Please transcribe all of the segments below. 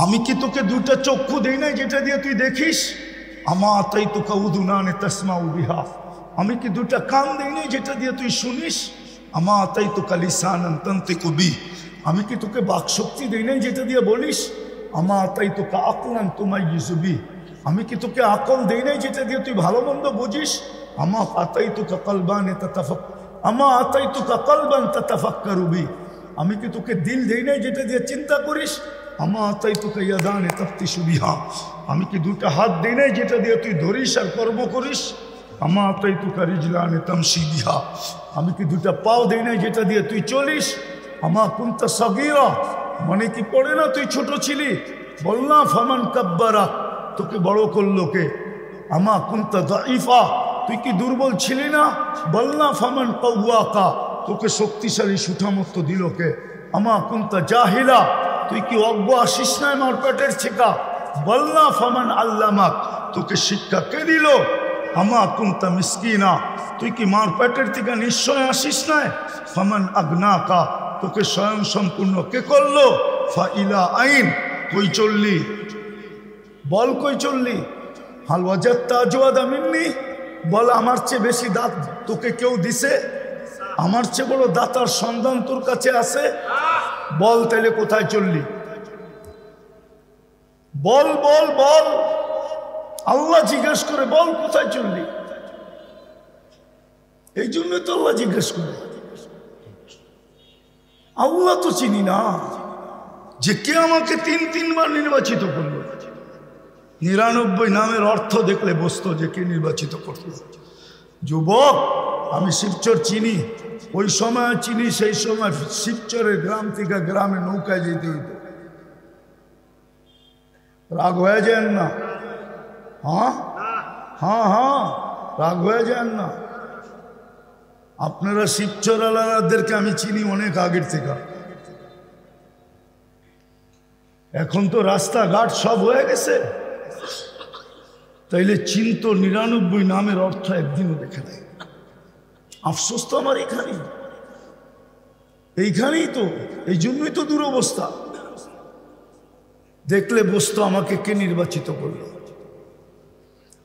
আমি কি তোকে দুইটা চক্ষু দেই নাই যেটা দিয়ে তুই দেখিস? আমা আতাইতুকা উযুনানি তাসমাউ বিহা, আমি কি দুইটা কান দেই নাই যেটা দিয়ে তুই শুনিস? আমা আতাইতুকা লিসানান তানতিকু বিহি, আমি কি তোকে বাক শক্তি দেই নাই যেটা দিয়ে বলিস? আমা আতাইতুকা আকলান তুমাইয়িজু বিহি, আমি কি তোকে আকল দেই নাই যেটা দিয়ে তুই ভালো মন্দ বুঝিস? আমা আতাইতুকা কলবান তাতাফাক্কারু বিহি, আমি কি তোকে দিল দেই নাই যেটা দিয়ে চিন্তা করিস? আমা আতাইতুকা ইয়াদান তাফতিশু বিহা, আমি কি দুটা হাত দেই নাই যেটা দিয়ে তুই ধরিস আর কর্ম করিস? আমা আতাইতুকা রিজলান তামশি বিহা, আমি কি দুটা পাও দেই নাই যেটা দিয়ে তুই চলিস? আমা কুনতা সাগীরা, মানে কি পড়ে না তুই ছোট ছিলি? বল না ফামান কাব্বারা, তোকে বড় করলো কে? আমা কুনতা দাঈফা, তুই কি দুর্বল ছিলি না? বল না ফামান কাওয়াকা, তোকে শক্তিশালী সুঠামত্ব দিল কে? আমা কুনতা জাহিলা, তুই কি অজ্ঞ আসিস না আমার পেটের ছেকা? বল না ফামান আল্লামাক, তোকে শিক্ষা কে দিল? আমা কুনতা মিসকিনা, তুই কি মার পেটের থেকে নিশ্চয় আসিস না? ফামান আগনাকা, তোকে স্বয়ং সম্পূর্ণ কে করলো? ফাইলা আইন, কই চললি? বল কই চললি? হাল ওয়াজাদতা আজওয়াদা মিন্নি, বল আমার চেয়ে বেশি দাঁত তোকে কেউ দিছে? আমার চেয়ে বড় দাতার সন্ধান তোর কাছে আছে? বল তাইলে কোথায় চললি? বল বল বল, আল্লাহ জিজ্ঞেস করে বল কোথায় চললি? এই জন্য তো আল্লাহ জিজ্ঞেস করে। আল্লাহ তো চিনি না যে কে আমাকে তিনবার নির্বাচিত করলো। 99 নামের অর্থ দেখলে বসতো যে কে নির্বাচিত করলো। যুবক, আমি শিবচর চিনি, ওই সময় চিনি, সেই সময় শিবচরের গ্রাম থেকে গ্রামে নৌকায় যেতে হইতো। রাগ হয়ে যান না, হ্যাঁ হ্যাঁ হ্যাঁ, রাগ হয়ে যান না। আপনারা শিবচর আলাদাদেরকে আমি চিনি অনেক আগের থেকে। এখন তো রাস্তাঘাট সব হয়ে গেছে, তাইলে চিন্ত 99 নামের অর্থ একদিনও দেখে নেয়। আফসোস তো আমার এইখানেই তো, এই জন্যই তো দুরবস্থা। দেখলে বসতো আমাকে কে নির্বাচিত করলো।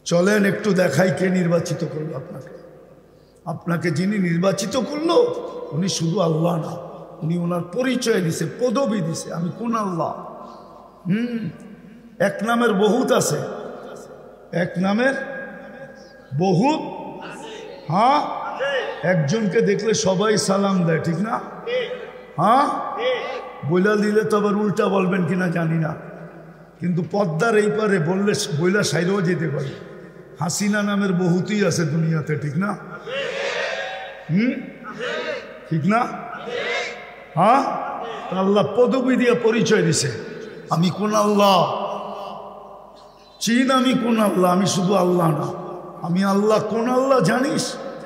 চলেন একটু দেখাই কে নির্বাচিত করলো আপনাকে। আপনাকে যিনি নির্বাচিত করলো উনি শুধু আল্লাহ না, উনি ওনার পরিচয় দিছে, পদবি দিছে। আমি কোন আল্লাহ? এক নামের বহুত আছে, এক নামের বহুত। হ্যাঁ, একজনকে দেখলে সবাই সালাম দেয়, ঠিক না? হ্যাঁ, বইলা দিলে তো আবার উল্টা বলবেন কিনা জানি না, কিন্তু পদ্মার এই পারে বললে বইলা সাইরেও যেতে পারে। হাসিনা নামের বহুতই আছে দুনিয়াতে, ঠিক না? ঠিক না? হ্যাঁ, আল্লাহ পদবি দিয়ে পরিচয় দিছে। আমি কোন আল্লাহ? চিন আমি কোন আল্লাহ? আমি শুধু আল্লাহ না, আমি আল্লাহ। কোন আল্লাহ জানিস?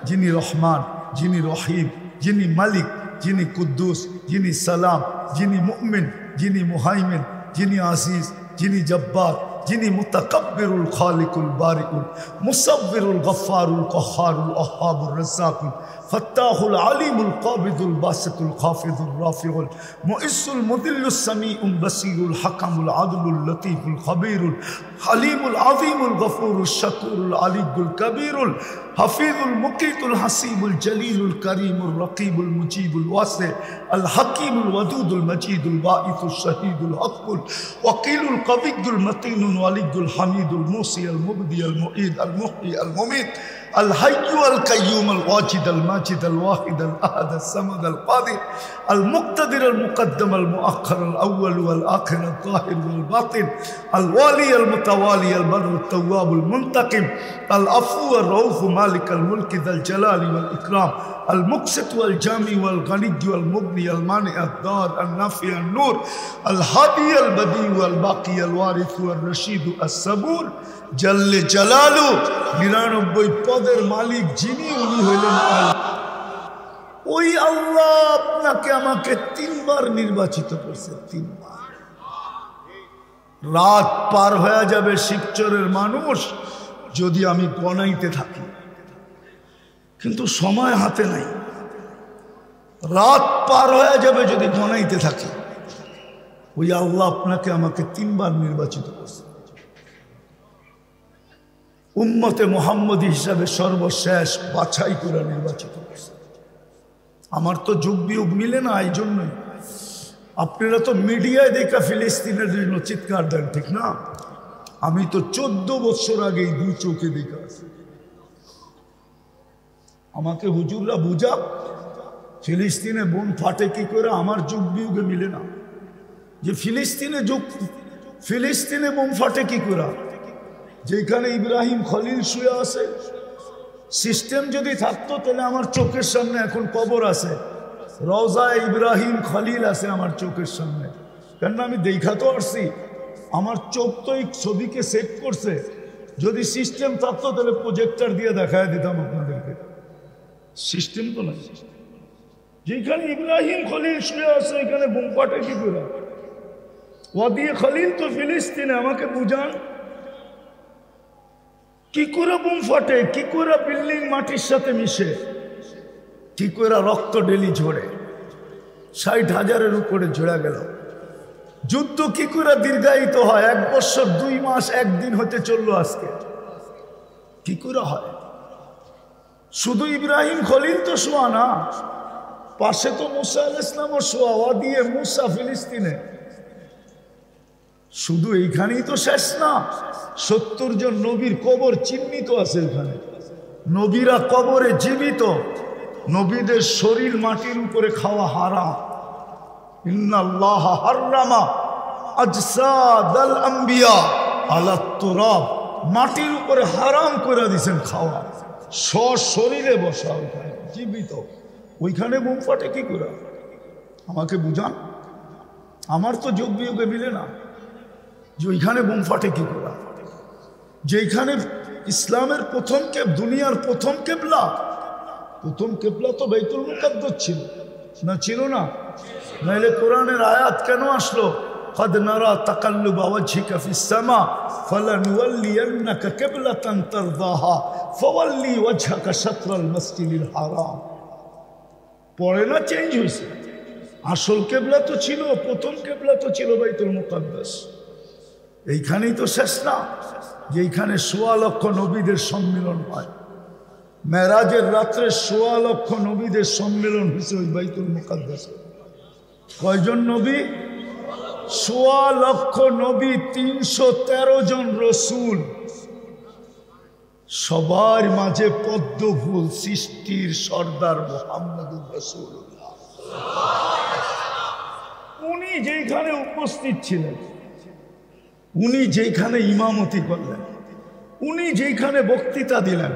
যিনি রহমান, যিনি রহিম, যিনি মালিক, যিনি কুদ্দুস, যিনি সালাম, যিনি মুমিন, যিনি মুহাইমিন, যিনি আজিজ, যিনি জব্বার, যিনি মুতাকাব্বিরুল খালিকুল বারিকুল মুসাব্বিরুল গফফারুল কহ্হারুল ওয়াহ্হাবুর রাজ্জাকুল ফাত্তাহুল আলিমুল কাবিদুল বাসিতুল খাফিদুল রাফিউল মুইসুল মুদিল্লুস সামিউল বাসীরুল হাকামুল আদলুল লতীফুল খবীরুল হালিমুল আযীমুল গফুরুল শাকুরুল আলিয়ুল কবীরুল হাফিজুল মুকিতুল হাসিবুল জলিলুল করিমুল রকিবুল মুজিবুল ওয়াসি আল হাকিমুল ওয়াদুদুল মজিদুল বাঈসুল শহীদুল হকুল ওয়াকিলুল কবিয়ুল মতিনুল ওয়ালিয়ুল হামিদুল মুসি আল মুবদি আল মুঈদ আল মুহয়ি আল মুমীত আল হাইয়্যু আল কাইয়্যুম আল ওয়াজিদ আল মাজিদ আল ওয়াহিদ আল আহাদ আল সামাদ আল কাদির আল মুক্তাদির আল মুকদ্দম আল মুআখ্খার আল আউয়াল ওয়াল আখির আল যাহির ওয়াল বাতিন আল ওয়ালি আল মুতাওয়ালি আল বার আল তাওয়াব আল মুনতাকিম আল আফু আর রউফ মালিক আল মুলক যাল জালালি ওয়াল ইকরাম আল মুকসিত ওয়াল জামি ওয়াল গনি ওয়াল মুগনি আল মানি আল দার আল নাফি আল নূর আল হাদি আল বদি ওয়াল বাকি আল ওয়ারিস ওয়াল রশিদ আস সাবুর জাল্লে জালালু। 99 পদের মালিক যিনি, উনি হইলেন আল্লাহ। ওই আল্লাহ আপনাকে আমাকে 3 বার নির্বাচিত করছে, 3 বার। রাত পার হয়ে যাবে শিবচরের মানুষ যদি আমি গণাইতে থাকি, কিন্তু সময় হাতে নাই। রাত পার হয়ে যাবে যদি গণাইতে থাকি। ওই আল্লাহ আপনাকে আমাকে 3 বার নির্বাচিত করছে, উম্মতে মুহাম্মদী হিসাবে সর্বশেষ বাছাই করে নির্বাচিত করছে। আমার তো যুগ বিয়োগ মিলে না, এই জন্যই আপনারা তো মিডিয়ায় দেখা ফিলিস্তিনের জন্য চিৎকার দেন, ঠিক না? আমি তো 14 বছর আগে 2 চোখে দেখা আছি। আমাকে হুজুররা বুঝা ফিলিস্তিনে বোম ফাটে কি করে, আমার যুগ বিয়োগে মিলে না। যে ফিলিস্তিনে বোম ফাটে কি করে, যেখানে ইব্রাহিম খলিল শুয়ে আছে। সিস্টেম যদি থাকতো তাহলে আমার চোখের সামনে এখন কবর আছে, রওজা ইব্রাহিম খলিল আছে আমার চোখের সামনে। কেন আমি দেখা তো আসছি, আমার চোখ তো এই ছবিকে সেভ করছে। যদি সিস্টেম থাকতো তাহলে প্রজেক্টর দিয়ে দেখায় দিতাম আপনাদেরকে। সিস্টেম তো নাই। যেখানে ইব্রাহিম খলিল শুয়ে আছে এখানে বোম ফাটে কি করে? ওয়াদি খলিল তো ফিলিস্তিনে, আমাকে বুঝান কি করে বোম ফাটে, কি করে বিল্ডিং মাটির সাথে মিশে, কি করে রক্ত ডেলি ঝরে, 60,000-এর উপরে ঝরে গেল। যুদ্ধ কি করে দীর্ঘায়িত হয়, 1 বছর 2 মাস 1 দিন হতে চললো আজকে, কি করে হয়? শুধু ইব্রাহিম খলিল তো শোয়া না, পাশে তো মুসা আলাইহিস সালামও শোয়া, ওয়াদিয়ে মুসা ফিলিস্তিনে। শুধু এইখানেই তো শেষ না, 70 জন নবীর কবর চিহ্নিত আছে এখানে। নবীরা কবরে জীবিত, নবীদের শরীর মাটির উপরে খাওয়া হারাম। ইন্নাল্লাহ হাররামা আজসাদাল আম্বিয়া আলা তুরাব, মাটির উপরে হারাম করে দিয়েছেন খাওয়া, শরীরে বসা ওইখানে জীবিত। ওইখানে বোম ফাটে কি করে? আমাকে বুঝান। আমার তো যোগ বিয়োগে মিলে না যে ওইখানে বোম ফাটে কি করে। যেখানে ইসলামের প্রথম দুনিয়ার প্রথম কেবলা তো বাইতুল মুকাদ্দাস ছিল না, ছিল না? নাইলে কোরআনের আয়াত কেন আসলো? قد نرى تقلب وجهك في السماء فلنولينك قبلة ترضاها فولي وجهك شطر المسجد الحرام। পরে না চেঞ্জ হয়েছে? আসল কেবলা তো ছিল, প্রথম কেবলা তো ছিল বাইতুল মুকাদ্দাস। এইখানেই তো শেষ না, যেখানে 1.25 লক্ষ নবীদের সম্মিলন হয়। মেরাজের রাত্রে 1.25 লক্ষ নবীদের সম্মেলন হয়েছে ওই বাইতুল মুকাদ্দাসে। কয়জন নবী? 1.25 লক্ষ নবী, 313 জন রসুল, সবার মাঝে পদ্ম ফুল, সৃষ্টির সর্দার মুহাম্মদুর রাসূলুল্লাহ। উনি যেখানে উপস্থিত ছিলেন, উনি যেখানে ইমামতি করলেন, উনি যেখানে বক্তৃতা দিলেন,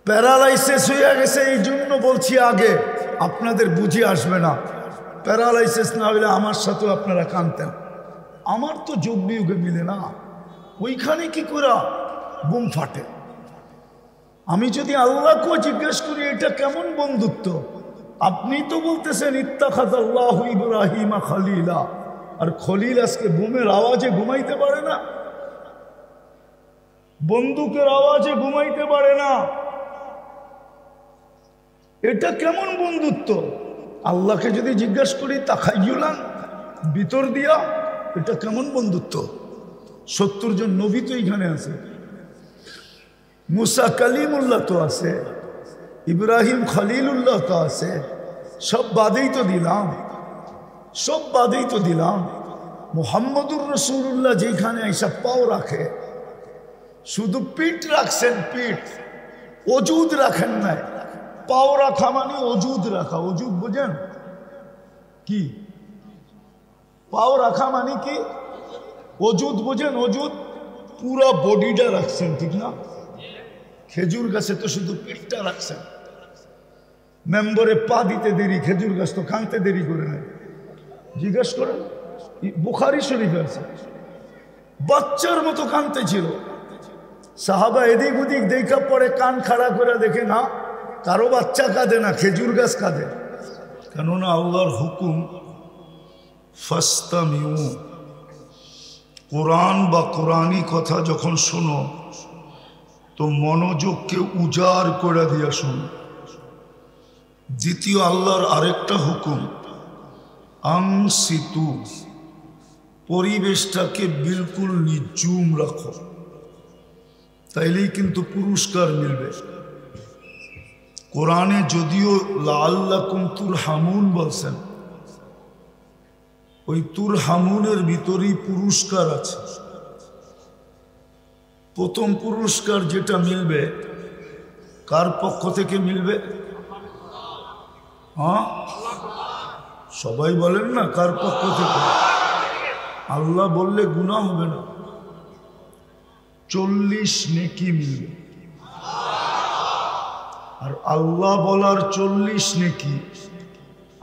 প্যারালাইসিস হয়ে গেছে। এই জন্য বলছি আগে, আপনাদের বুঝে আসবে না। প্যারালাইসিস না হলে আমার সাথেও আপনারা কাঁদতেন। আমার তো যোগ বিয়োগে মিলে না, ওইখানে কি করে বুম ফাটে? আমি যদি আল্লাহকেও জিজ্ঞেস করি এটা কেমন বন্ধুত্ব, আপনি তো বলতেছেন ইত্তাখাযাল্লাহু ইব্রাহিমা খলিলা, আর খলিল আজকে বুমের আওয়াজে ঘুমাইতে পারে না, বন্দুকের আওয়াজে ঘুমাইতে পারে না। এটা কেমন বন্ধুত্ব? আল্লাহকে যদি জিজ্ঞাসা করি তাখাইয়ুলান, ভিতর দিয়া, এটা কেমন বন্ধুত্ব? 70 জন নবী তো এইখানে আছে, মুসা কালিমুল্লাহ তো আছে, ইব্রাহিম খলিলুল্লাহ তো আছে, সব বাদেই তো দিলাম। মুহাম্মদুর রাসূলুল্লাহ যেখানে এইসব পাও রাখে, শুধু পিঠ রাখছেন, পিঠ, অজুদ রাখেন নাই। পাও রাখা মানে অজুদ রাখা, অজুদ বুঝেন কি? পাও রাখা মানে কি? অজুদ বুঝেন? অজুদ পুরা বডিটা রাখছেন, ঠিক না? খেজুর গাছে তো শুধু পিঠটা রাখছেন, মেম্বরে পা দিতে দেরি, খেজুর গাছ তো কাঁদতে দেরি করে নেয়। জিজ্ঞেস করেন, বুখারী শরীফে আছে, বাচ্চার মতো কাঁদতে ছিল। সাহাবা এদিক ওদিক দেখা পরে কান খাড়া করে দেখে না, কারো বাচ্চা কাঁদে না, খেজুর গাছ কাঁদে। কেননা আল্লাহর হুকুম ফাস্তামিউ, কোরআন বা কোরআনী কথা যখন শোনো তো মনোযোগকে উজাড় করে দিয়া শোনো। দ্বিতীয় আল্লাহর আরেকটা হুকুম, আংসিতু, পরিবেশটাকে বিলকুল নিঝুম রাখো, তাইলেই কিন্তু পুরস্কার মিলবে। কোরআনে যদিও লাআল্লাকুম তুরহামুন বলছেন, ওই তুরহামুনের ভিতরেই পুরস্কার আছে। প্রথম পুরস্কার যেটা মিলবে, কার পক্ষ থেকে মিলবে? হ্যাঁ, সবাই বলেন না, কার পক্ষ থেকে? আল্লাহ বললে গুনাহ হবে না, 40 নেকি মিলবে। আর আল্লাহ বলার 40 নেকি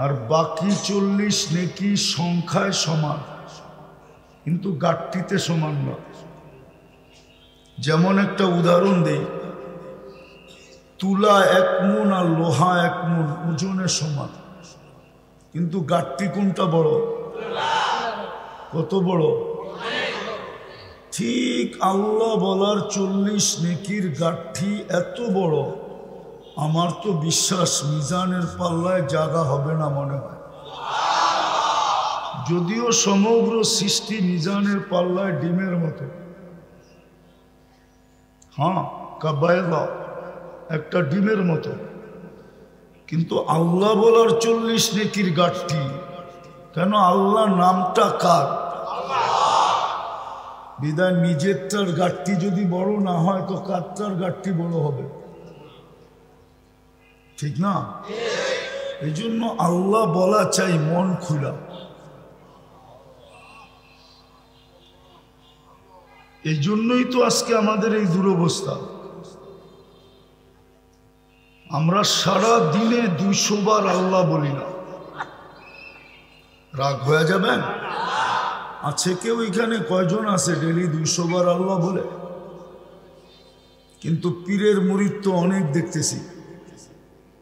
আর বাকি 40 নেকি সংখ্যায় সমান, কিন্তু গাঠটিতে সমান না। যেমন একটা উদাহরণ দেই, তুলা 1 মণ আর লোহা 1 মণ ওজনে সমান, কিন্তু গাঠটি কোনটা বড়? কত বড়? ঠিক আল্লাহ বলার 40 নেকির গাঠটি এত বড়, আমার তো বিশ্বাস মিজানের পাল্লায় জায়গা হবে না মনে হয়। যদিও সমগ্র সৃষ্টি মিজানের পাল্লায় ডিমের মতো, হ্যাঁ কাবায়দা একটা ডিমের মতো, কিন্তু আল্লাহ বলার 40 নেকির গাঠটি কেন? আল্লাহ নামটা কার? বিদায় নিজেরটার গাঠটি যদি বড় না হয় তো কারটার গাঠটি বড় হবে, ঠিক না? এই জন্য আল্লাহ বলা চাই মন খুলা। এই জন্যই তো আজকে আমাদের এই দুরবস্থা। আমরা সারা দিনে 200 বার আল্লাহ বলি না। রাগ হয়ে যাবেন? আছে কেউ এখানে? কয়জন আছে ডেলি 200 বার আল্লাহ বলে? কিন্তু পীরের মুরিদ তো অনেক দেখতেছি,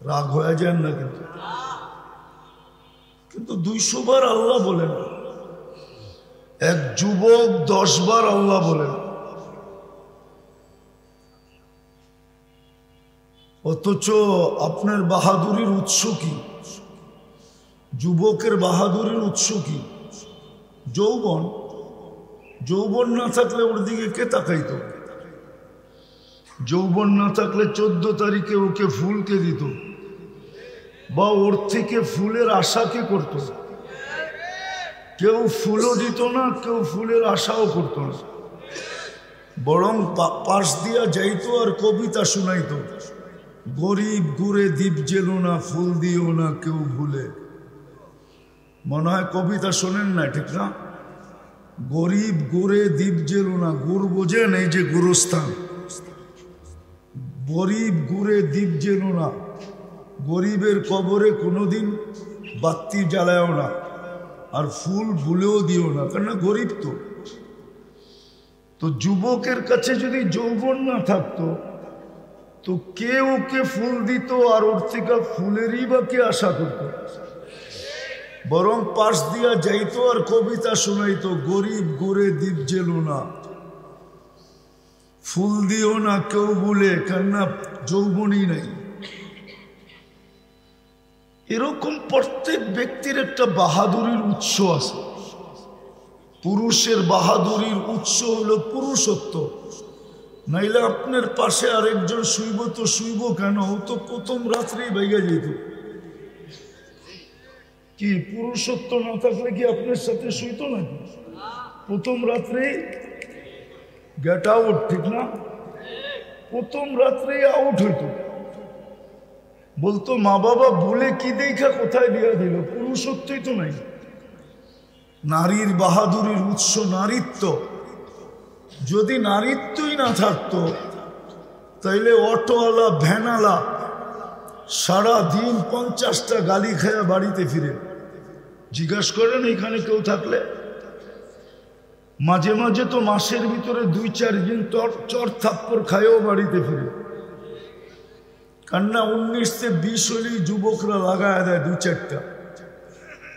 রাগ হয়ে যান না কিন্তু 200 বার আল্লাহ বলে না। এক যুবক 10 বার আল্লাহ বলে না, অথচ আপনার বাহাদুরির উৎস কি? যুবকের বাহাদুরির উৎস কি? যৌবন। যৌবন না থাকলে ওর দিকে কে তাকাইত? যৌবন না থাকলে 14 তারিখে ওকে ফুল কে দিত? বা ওর থেকে ফুলের আশা কে করত? কেউ ফুলও দিত না, কেউ ফুলের আশাও করত না, বরং পাশ দিয়া যাইতো আর কবিতা শুনাইতো, গরিব গুড়ে দ্বীপ জেলো না, ফুল দিও না কেউ ভুলে। মনে হয় কবিতা শোনেন না, ঠিক না? গরিব গুড়ে দ্বীপ জেলো না, গুড় বোঝেন? এই যে গুরুস্থান, গরিব গুড়ে দ্বীপ জেলো না, গরিবের কবরে কোনোদিন বাতি জ্বালায়ও না, আর ফুল ভুলেও দিও না, কেন? গরিব তো যুবকের কাছে যদি যৌবন না থাকতো তো কে ওকে ফুল দিত আর ওর থেকে ফুলেরই বা কে আশা করত? বরং পাশ দিয়া যাইতো আর কবিতা শোনাইতো, গরিব গুড়ে দ্বীপ জেলো না, ফুল দিও না কেউ বলে, কেননা যৌবনই নাই। এরকম প্রত্যেক ব্যক্তির একটা বাহাদুরির উৎস আছে। পুরুষের বাহাদুরির উৎস হলো পুরুষত্ব। নাইলে আপনার পাশে আরেকজন শুইব তো শুইব কেন? ও তো প্রথম রাত্রেই বাইগা যেত। কি পুরুষত্ব না থাকলে কি আপনার সাথে শুইতো নাকি? প্রথম রাত্রেই গেট আউট, ঠিক না? প্রথম রাত্রেই আউট হইতো। বলতো মা বাবা বলে কি দেখা কোথায় দিয়া দিল, পুরুষত্বই তো নাই। নারীর বাহাদুরির উৎস নারীত্ব। যদি নারীত্বই না থাকতো তাইলে অটোওয়ালা ভ্যানওয়ালা সারা দিন 50টা গালি খায়া বাড়িতে ফিরে। জিজ্ঞাসা করেন এখানে কেউ থাকলে? মাঝে মাঝে তো মাসের ভিতরে 2-4 দিন চর থাপ্পড় খায়ও বাড়িতে ফিরে। কান্না 19 থেকে 20 হলেই যুবকরা লাগায় দেয় 2-4টা,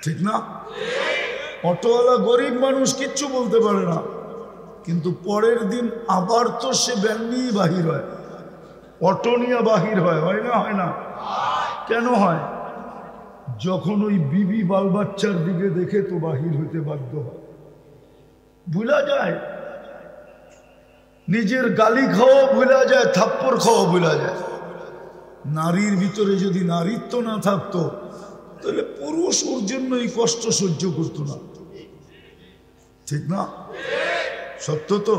ঠিক না? অটোওয়ালা গরিব মানুষ কিচ্ছু বলতে পারে না, কিন্তু পরের দিন আবার তো সে ব্যান নিয়ে বাহির হয়, অটো নিয়ে বাহির হয়। হয় না? হয় না? কেন হয়? যখন ওই বিবি বাল বাচ্চার দিকে দেখে তো বাহির হইতে বাধ্য হয়, ভুলা যায়, নিজের গালি খাওয়া ভুলা যায়, থাপ্পড় খাওয়া ভুলা যায়। নারীর ভিতরে যদি নারীত্ব না থাকতো তাহলে পুরুষ ওর জন্য এই কষ্ট সহ্য করতো না, ঠিক না? সত্য তো?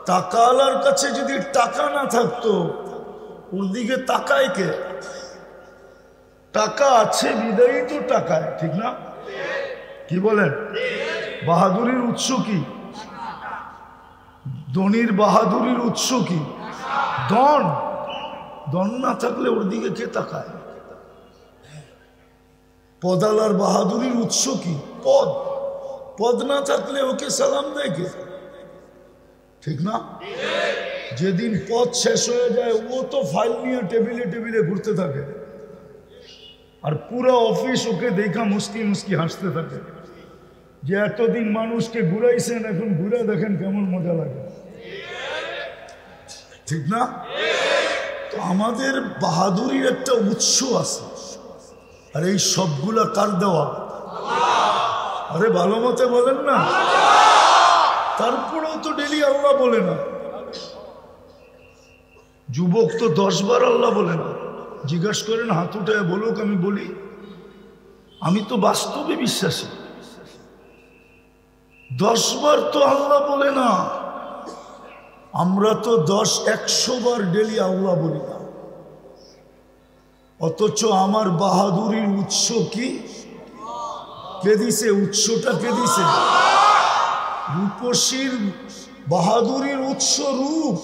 টাকাওয়ালার কাছে যদি টাকা না থাকতো ওর দিকে তাকায় কে? টাকা আছে বিদায়ী তো টাকায়, ঠিক না? কি বলেন? বাহাদুরির উৎস কি? ধনীর বাহাদুরির উৎস কি? ধন। ধন না থাকলে ওর দিকে কে তাকায়? পদালার বাহাদুরির উৎস কি? পদ। পদ না থাকলে ওকে সালাম দেয় কে? ঠিক না? যেদিন পদ শেষ হয়ে যায় ও তো ফাইল নিয়ে টেবিলে টেবিলে ঘুরতে থাকে, আর পুরো অফিস ওকে দেখা মুস্কি মুস্কি হাসতে থাকে যে এতদিন মানুষকে ঘুরাইছেন, এখন ঘুরে দেখেন কেমন মজা লাগে, ঠিক না? তো আমাদের বাহাদুরির একটা উৎস আছে, আর এই সবগুলা কার দেওয়া? আরে ভালো মতে বলেন না। তারপরেও তো ডেলি আল্লাহ বলে না। যুবক তো 10 বার আল্লাহ বলে না। জিজ্ঞাসা করেন, হাত উঠায় বলুক, আমি বলি। আমি তো বাস্তবে বিশ্বাসী। 10 বার তো আল্লাহ বলে না। আমরা তো 10-100 বার ডেলি আল্লাহ বলি না। অথচ আমার বাহাদুরির উৎস কি? কে দিছে? উৎসটা কে দিছে? রূপসীর বাহাদুরির উৎস রূপ।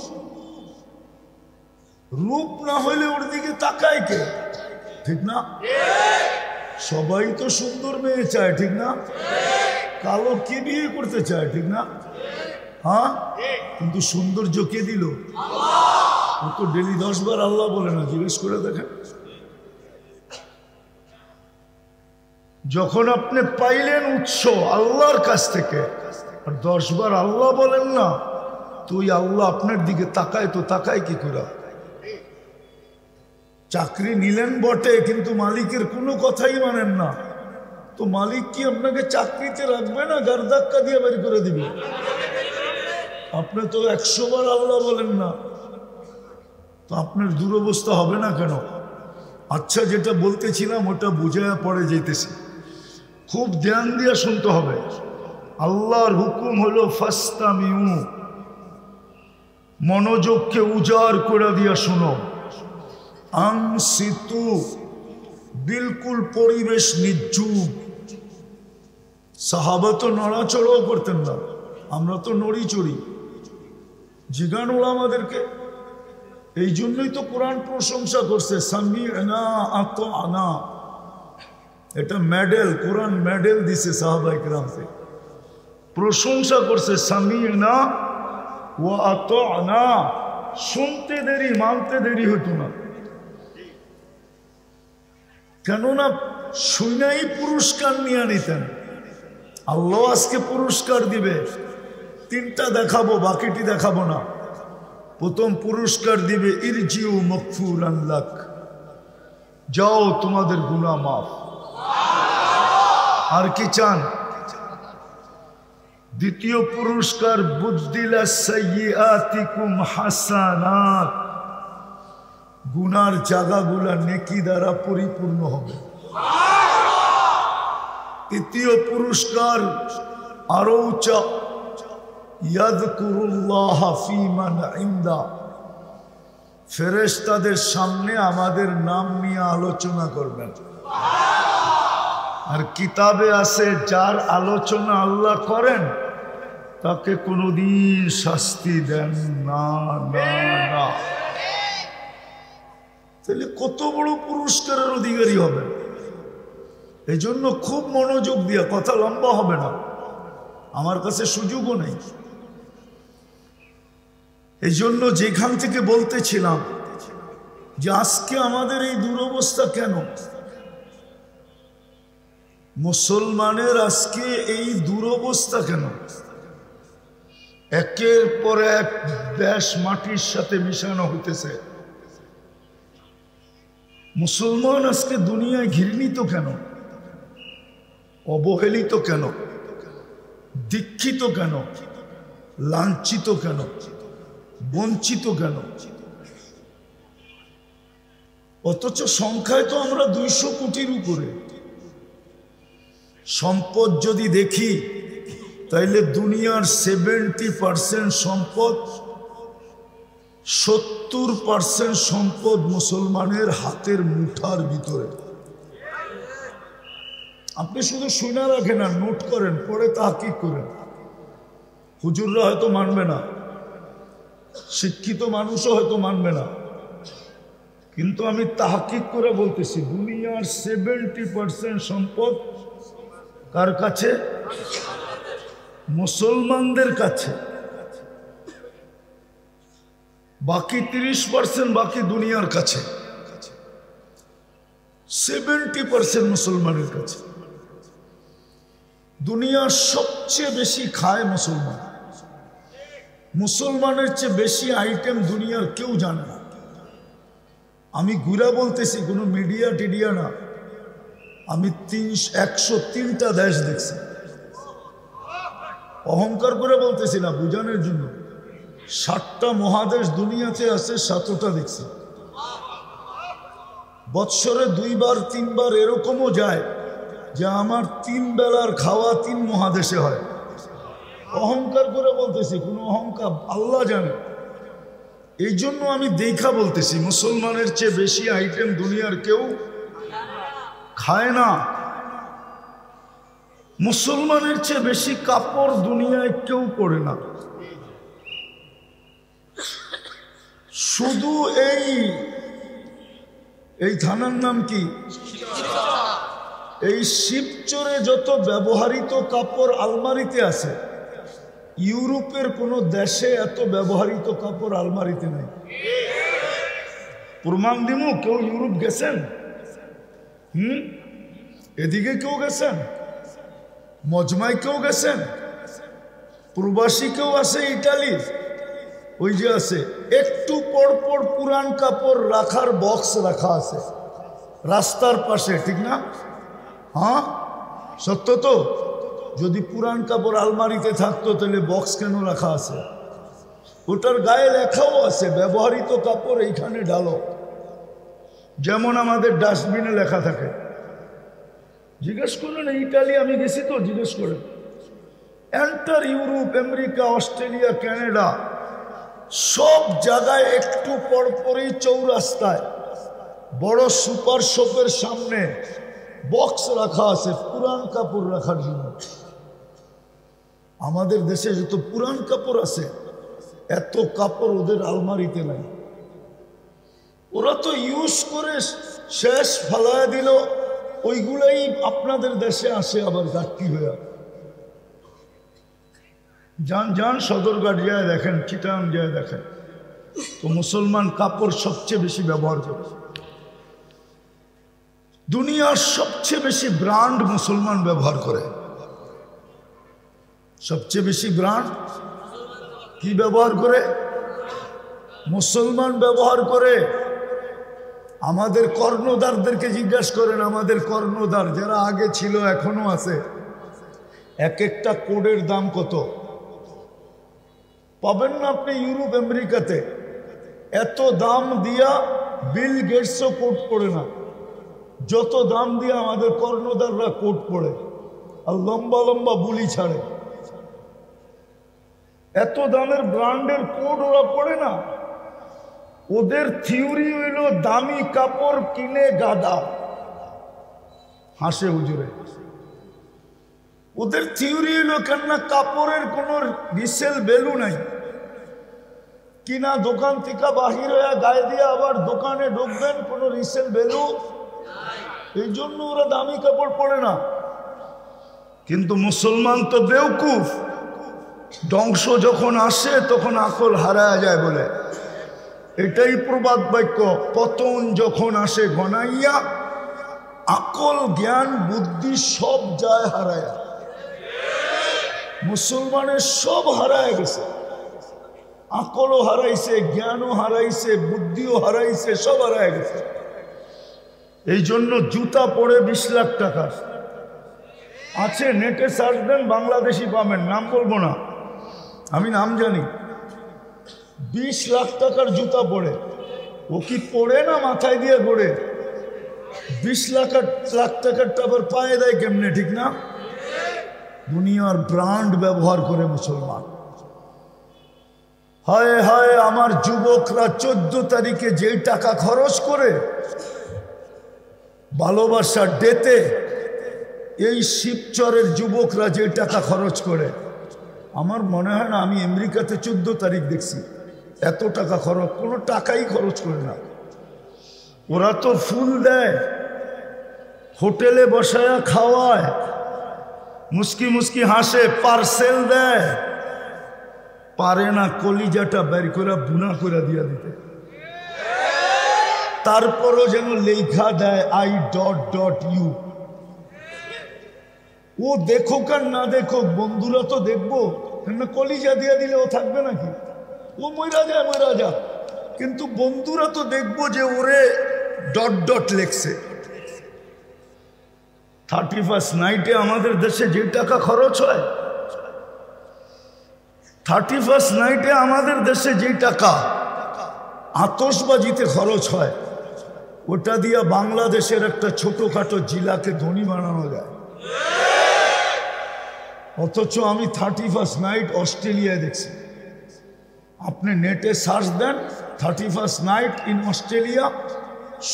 রূপ না হইলে ওর দিকে তাকায় কে? ঠিক না? সবাই তো সুন্দর মেয়ে চায়, ঠিক না? কালো কে বিয়ে করতে চায়, ঠিক না? হ্যাঁ, কিন্তু সৌন্দর্য কে দিল? ও তো ডেলি 10 বার আল্লাহ বলে না। জিজ্ঞেস করে দেখেন। যখন আপনি পাইলেন উৎস আল্লাহর কাছ থেকে, আর 10 বার আল্লাহ বলেন না, তো ওই আল্লাহ আপনার দিকে তাকায় তো তাকায় কি করে? চাকরি নিলেন বটে, কিন্তু মালিকের কোনো কথাই মানেন না, তো মালিক কি আপনাকে চাকরিতে রাখবে না গার ধাক্কা দিয়ে বের করে দিবে? আপনি তো 100 বার আল্লাহ বলেন না, তো আপনার দুরবস্থা হবে না কেন? আচ্ছা, যেটা বলতেছিলাম ওটা বুঝায়া পড়ে যেতেছি, খুব ধ্যান দিয়ে শুনতে হবে। আল্লাহর হুকুম হলো ফাস্তামিউ, মনোযোগকে উজাড় করে দিয়া শুনো। আনসিতু, বিলকুল পরিবেশ নির্জুম। সাহাবা তো নড়াচড়াও করতেন না, আমরা তো নড়ি চড়ি। জিগান ওলামাদেরকে। এই জন্যই তো কোরআন প্রশংসা করছে, সামি'না আতা'না। এটা মেডেল, কোরআন মেডেল দিছে সাহাবায়ে কেরামকে। প্রশংসা করছে সামি'না ওয়া আতা'না। শুনতে দেরি, মানতে দেরি হতো না। কেননা শুনাই পুরস্কার নিয়ে নিতেন। আল্লাহ আজকে পুরস্কার দিবে, 3টা দেখাবো, বাকিটি দেখাবো না। প্রথম পুরস্কার দিবে ইরজিউ মাগফুরান লাক, যাও তোমাদের গুনাহ মাফ। আর কি চান? দ্বিতীয় পুরস্কার বুদ্দিলা সাইয়্যাতিকুম হাসানাত, গুনার জায়গাগুলা নেকি দ্বারা পরিপূর্ণ হবে। তৃতীয় পুরস্কার আরো উচ্চ, ইয়াযকুরুল্লাহ ফী মান ইনদা, ফেরেশতাদের সামনে আমাদের নাম নিয়ে আলোচনা করবেন। আর কিতাবে আছে, যার আলোচনা আল্লাহ করেন তাকে কোনোদিন শাস্তি দেন না, না, না। তাহলে কত বড় পুরস্কারের অধিকারী হবে। এই জন্য খুব মনোযোগ দিয়ে, কথা লম্বা হবে না, আমার কাছে সুযোগও নেই। এই জন্য যেখান থেকে বলতেছিলাম যে আজকে আমাদের এই দুরবস্থা কেন, মুসলমানের আজকে এই দুরবস্থা কেন? একের পর এক দেশ মাটির সাথে মিশানো হইতেছে। মুসলমান আজকে দুনিয়ায় ঘৃণিত কেন, অবহেলিত কেন, দীক্ষিত কেন, লাঞ্ছিত কেন, বঞ্চিত কেন? অথচ সংখ্যায় তো আমরা 200 কোটির উপরে। সম্পদ যদি দেখি তাইলে দুনিয়ার 70% সম্পদ, 70% সম্পদ মুসলমানের হাতের মুঠার ভিতরে। আপনি শুধু শুনে রাখেন আর নোট করেন, পরে তাহকিক করেন। হুজুররা হয়তো মানবে না, শিক্ষিত মানুষও হয়তো মানবে না, কিন্তু আমি তাহকিক করে বলতেছি দুনিয়ার 70% সম্পদ কার কাছে? মুসলমানদের কাছে। বাকি 30% বাকি দুনিয়ার কাছে, 70% মুসলমানের কাছে। দুনিয়ার সবচেয়ে বেশি খায় মুসলমান। মুসলমানের চেয়ে বেশি আইটেম দুনিয়ার কেউ জানে না। আমি ঘুরা বলতেছি, কোনো মিডিয়া টিডিয়া না। আমি 103টা দেশ দেখছি। অহংকার করে বলতেছি না, বুঝানোর জন্য। 7টা মহাদেশ দুনিয়াতে আছে, 7টা দেখছি। বৎসরে 2 বার 3 বার এরকমও যায় যে আমার 3 বেলার খাওয়া 3 মহাদেশে হয়। অহংকার করে বলতেছি, কোনো অহংকার, আল্লাহ জানে। এই জন্য আমি দেখা বলতেছি, মুসলমানের চেয়ে বেশি আইটেম দুনিয়ার কেউ খায় না। মুসলমানের চেয়ে বেশি কাপড় দুনিয়ায় কেউ পরে না। শুধু এই থানার নাম কি? এই শিবচরে যত ব্যবহৃত কাপড় আলমারিতে আছে, ইউরোপের কোন দেশে এত ব্যবহৃত কাপড় আলমারিতে নেই। প্রমাণ দিমু। কেউ ইউরোপ গেছেন? এদিকে কেউ গেছেন? মজমায় কেউ গেছেন? প্রবাসী কেউ আছে ইটালি? ওই যে আছে, একটু পর পর পুরান কাপড় রাখার বক্স রাখা আছে রাস্তার পাশে, ঠিক না? হ্যাঁ, সত্য তো। যদি পুরান কাপড় আলমারিতে থাকতো তাহলে বক্স কেন রাখা আছে? ওটার গায়ে লেখাও আছে ব্যবহৃত কাপড় এইখানে ঢালো, যেমন আমাদের ডাস্টবিনে লেখা থাকে। জিজ্ঞেস করেন, ইটালি আমি গেছি তো, জিজ্ঞেস করেন। Enter Europe, America, Australia, Canada, সব জায়গায় একটু পরপরই চৌরাস্তায় বড় সুপার শপের সামনে বক্স রাখা আছে পুরান কাপড় রাখার জন্য। আমাদের দেশে যত পুরান কাপড় আছে, এত কাপড় ওদের আলমারিতে নাই। ওরা তো ইউজ করে শেষ ফালায় দিল, ওইগুলাই আপনাদের দেশে আসে আবার ঘাটতি হয়ে। যান সদরঘাট যায় দেখেন, চিটাং যায় দেখেন, তো মুসলমান কাপড় সবচেয়ে বেশি ব্যবহার করে। দুনিয়ার সবচেয়ে বেশি ব্র্যান্ড মুসলমান ব্যবহার করে। সবচেয়ে বেশি ব্র্যান্ড কি ব্যবহার করে? মুসলমান ব্যবহার করে। আমাদের কর্ণধারদেরকে জিজ্ঞাসা করেন, আমাদের কর্ণধার যারা আগে ছিল এখনো আছে, এক একটা কোডের দাম কত পাবেন না আপনি ইউরোপ আমেরিকাতে। এত দাম দিয়া বিল গেটসও কোট পড়ে না, যত দাম দিয়ে আমাদের কর্ণধাররা কোট পড়ে আর লম্বা লম্বা বুলি ছাড়ে। এত দামের ব্র্যান্ডের কোট ওরা পড়ে না। ওদের থিওরি হইল দামি কাপড় কিনে গাদা। হাসে হুজুরে। ওদের থিওরি হইল কেননা কাপড়ের কোনো রিসেল ভ্যালু নাই। কিনা দোকান থেকে বাহির হয়ে গায়ে দিয়ে আবার দোকানে ঢুকবেন, কোনো রিসেল ভ্যালু। এই জন্য ওরা দামি কাপড় পরে না। কিন্তু মুসলমান তো বেওকুফ, ধ্বংস যখন আসে তখন আকল হারায় যায় বলে। এটাই প্রবাদ বাক্য, পতন যখন আসে ঘনাইয়া, আকল জ্ঞান বুদ্ধি সব যায় হারায়া। মুসলমানের সব হারায় গেছে, আকলও হারাইছে, জ্ঞানও হারাইছে, বুদ্ধিও হারাইছে, সব হারায় গেছে। এই জন্য জুতা পড়ে 20 লাখ টাকা আছে, নেটে সার্চ দেন, বাংলাদেশি পাবেন, নাম বলবো না, আমি নাম জানি। 20 লাখ টাকার জুতা পড়ে, ও কি পড়ে না মাথায় দিয়ে ঘোরে? 20 লাখ টাকার টাকার পায়ে দেয় কেমনে, ঠিক না? দুনিয়ার ব্র্যান্ড ব্যবহার করে মুসলমান। হায় হায়, আমার যুবকরা 14 তারিখে যেই টাকা খরচ করে ভালোবাসার ডেতে, এই শিবচরের যুবকরা যে টাকা খরচ করে, আমার মনে হয় না আমি আমেরিকাতে 14 তারিখ দেখছি এত টাকা খরচ, কোনো টাকাই খরচ করে না। ওরা তো ফুল দেয়, হোটেলে বসায়া খাওয়ায়, মুস্কি মুস্কি হাসে, পার্সেল দেয়, পারে না কলিজাটা বের করে বুনা করে দিয়া দিতে। তারপরও যেন লেখা দেয় I.U। ও দেখুক আর না দেখুক, বন্ধুরা তো দেখবো, কলিজা দিয়ে দিলে ও থাকবে নাকি? ও মইরা যায়, কিন্তু বন্ধুরা তো দেখবো যে ওরে ... লেখছে। 31st নাইটে আমাদের দেশে যে টাকা খরচ হয়, 31st নাইটে আমাদের দেশে যে টাকা আতশবাজিতে খরচ হয়, ওটা দিয়ে বাংলাদেশের একটা ছোটখাটো জেলাকে ধনী বানানো যায়। অথচ আমি 31st নাইট অস্ট্রেলিয়ায় দেখছি। আপনি নেটে সার্চ দেন 31st নাইট ইন অস্ট্রেলিয়া,